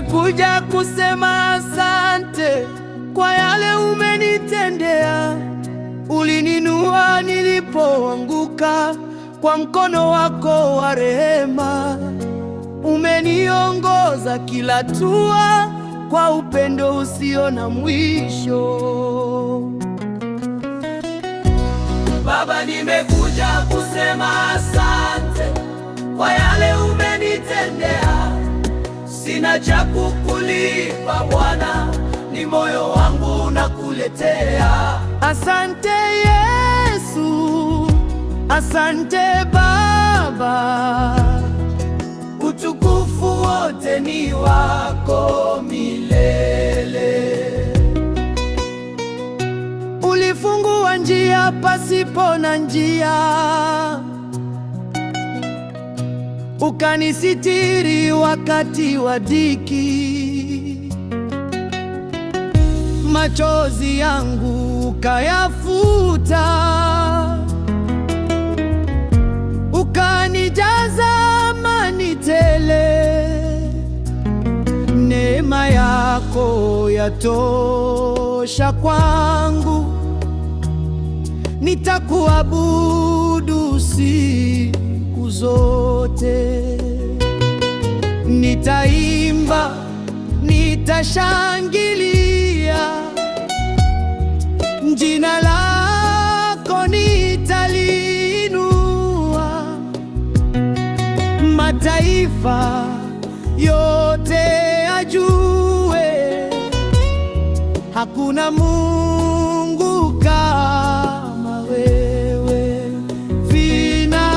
nimekuja kusema asante kwa yale umenitendea. Ulininua nilipoanguka, kwa mkono wako wa rehema. Umeniongoza kila hatua kwa upendo usio na mwisho. Baba, nimekuja kusema asante kwa yale umenitendea. Sina cha kukulipa Bwana, ni moyo wangu nakuletea. Asante Yesu, asante Baba, utukufu wote ni wako milele. Ulifungua njia pasipo na njia, ukanisitiri wakati wa dhiki. Machozi yangu ukayafuta, ukanijaza amani tele. Neema yako yatosha kwangu, nitakuabudu siku zote. Nitaimba, nitashangilia, jina lako nitaliinua. Mataifa yote ajue, hakuna Mungu kama wewe. Vina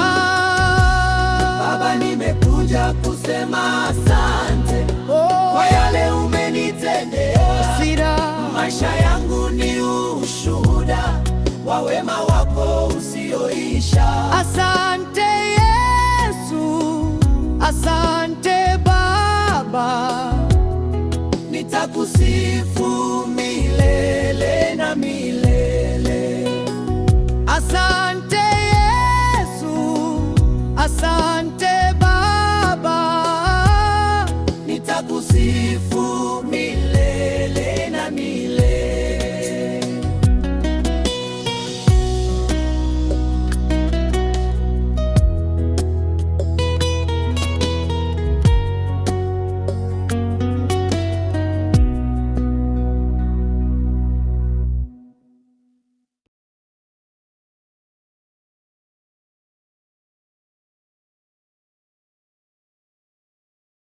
Baba, nimekuja kusema asante kwa yale umenitendea. Maisha yangu ni ushuhuda wa wema wako usioisha. Asante Yesu, asante Baba, nitakusifu